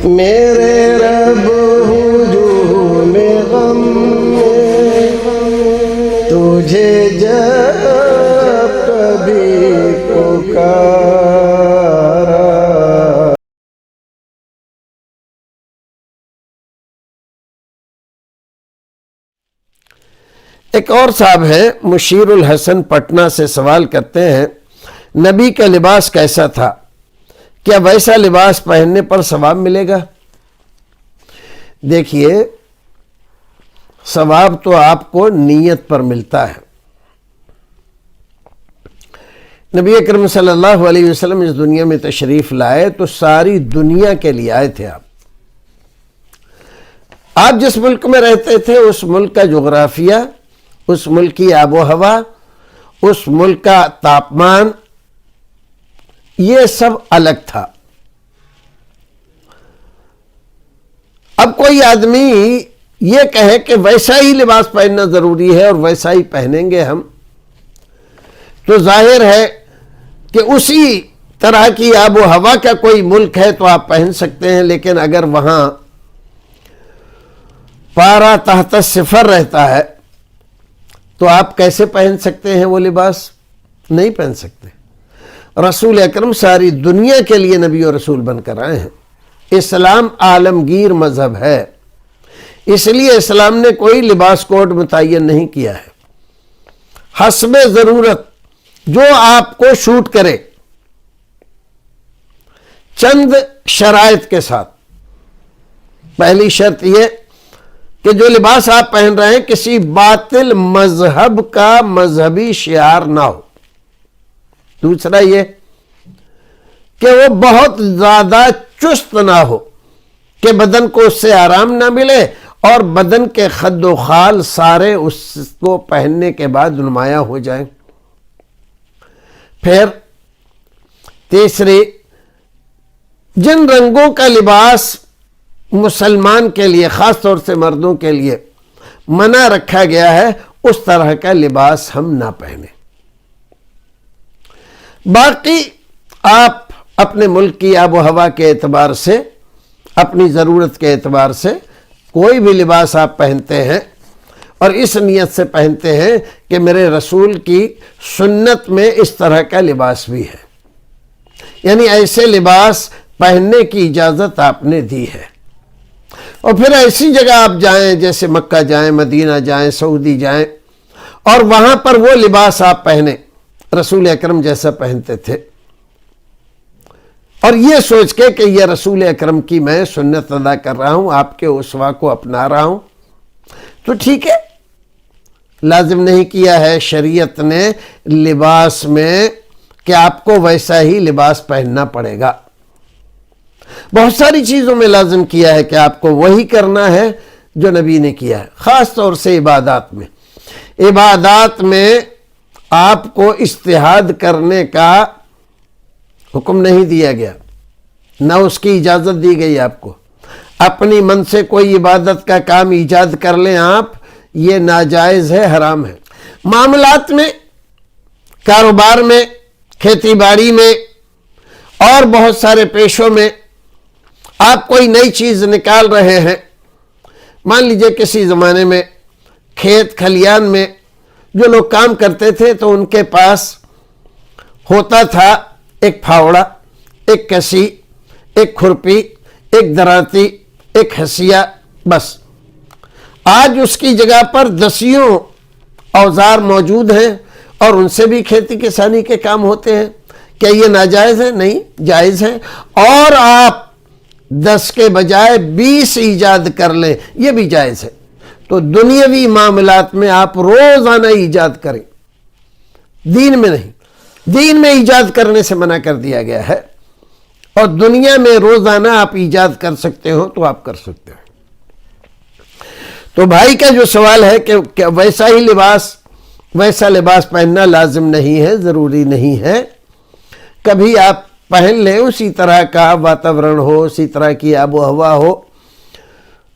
میرے رب ہجوم غم میں تجھے جب کبھی پکارا۔ ایک اور صاحب ہے مشیر الحسن پٹنہ سے سوال کرتے ہیں، نبی کا لباس کیسا تھا؟ کیا ویسا لباس پہننے پر ثواب ملے گا؟ دیکھیے، ثواب تو آپ کو نیت پر ملتا ہے۔ نبی اکرم صلی اللہ علیہ وسلم اس دنیا میں تشریف لائے تو ساری دنیا کے لیے آئے تھے۔ آپ جس ملک میں رہتے تھے اس ملک کا جغرافیہ، اس ملک کی آب و ہوا، اس ملک کا تاپمان، یہ سب الگ تھا۔ اب کوئی آدمی یہ کہے کہ ویسا ہی لباس پہننا ضروری ہے اور ویسا ہی پہنیں گے ہم، تو ظاہر ہے کہ اسی طرح کی آب و ہوا کا کوئی ملک ہے تو آپ پہن سکتے ہیں، لیکن اگر وہاں پارا تحت صفر رہتا ہے تو آپ کیسے پہن سکتے ہیں وہ لباس؟ نہیں پہن سکتے۔ رسول اکرم ساری دنیا کے لیے نبی و رسول بن کر آئے ہیں۔ اسلام عالمگیر مذہب ہے، اس لیے اسلام نے کوئی لباس کوڈ متعین نہیں کیا ہے۔ حسب ضرورت جو آپ کو شوٹ کرے، چند شرائط کے ساتھ۔ پہلی شرط یہ کہ جو لباس آپ پہن رہے ہیں کسی باطل مذہب کا مذہبی شعار نہ ہو۔ دوسرا یہ کہ وہ بہت زیادہ چست نہ ہو کہ بدن کو اس سے آرام نہ ملے اور بدن کے خد و خال سارے اس کو پہننے کے بعد نمایاں ہو جائیں۔ پھر تیسری، جن رنگوں کا لباس مسلمان کے لیے خاص طور سے مردوں کے لیے منع رکھا گیا ہے اس طرح کا لباس ہم نہ پہنیں۔ باقی آپ اپنے ملک کی آب و ہوا کے اعتبار سے، اپنی ضرورت کے اعتبار سے کوئی بھی لباس آپ پہنتے ہیں اور اس نیت سے پہنتے ہیں کہ میرے رسول کی سنت میں اس طرح کا لباس بھی ہے، یعنی ایسے لباس پہننے کی اجازت آپ نے دی ہے۔ اور پھر ایسی جگہ آپ جائیں جیسے مکہ جائیں، مدینہ جائیں، سعودی جائیں اور وہاں پر وہ لباس آپ پہنیں رسول اکرم جیسا پہنتے تھے، اور یہ سوچ کے کہ یہ رسول اکرم کی میں سنت ادا کر رہا ہوں، آپ کے اسوہ کو اپنا رہا ہوں، تو ٹھیک ہے۔ لازم نہیں کیا ہے شریعت نے لباس میں کہ آپ کو ویسا ہی لباس پہننا پڑے گا۔ بہت ساری چیزوں میں لازم کیا ہے کہ آپ کو وہی کرنا ہے جو نبی نے کیا ہے، خاص طور سے عبادات میں۔ عبادات میں آپ کو اجتہاد کرنے کا حکم نہیں دیا گیا، نہ اس کی اجازت دی گئی آپ کو۔ اپنی من سے کوئی عبادت کا کام ایجاد کر لیں آپ، یہ ناجائز ہے، حرام ہے۔ معاملات میں، کاروبار میں، کھیتی باڑی میں اور بہت سارے پیشوں میں آپ کوئی نئی چیز نکال رہے ہیں۔ مان لیجئے کسی زمانے میں کھیت کھلیان میں جو لوگ کام کرتے تھے تو ان کے پاس ہوتا تھا ایک پھاوڑا، ایک کسی، ایک کھرپی، ایک دراتی، ایک ہسیا، بس۔ آج اس کی جگہ پر دسیوں اوزار موجود ہیں اور ان سے بھی کھیتی کسانی کے کام ہوتے ہیں۔ کیا یہ ناجائز ہے؟ نہیں، جائز ہے۔ اور آپ 10 کے بجائے 20 ایجاد کر لیں، یہ بھی جائز ہے۔ تو دنیاوی معاملات میں آپ روزانہ ایجاد کریں، دین میں نہیں۔ دین میں ایجاد کرنے سے منع کر دیا گیا ہے، اور دنیا میں روزانہ آپ ایجاد کر سکتے ہو تو آپ کر سکتے ہو۔ تو بھائی کا جو سوال ہے کہ ویسا ہی لباس، ویسا لباس پہننا لازم نہیں ہے، ضروری نہیں ہے۔ کبھی آپ پہن لیں، اسی طرح کا واتاورن ہو، اسی طرح کی آب و ہوا ہو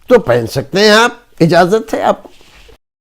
تو پہن سکتے ہیں آپ، اجازت ہے آپ کو۔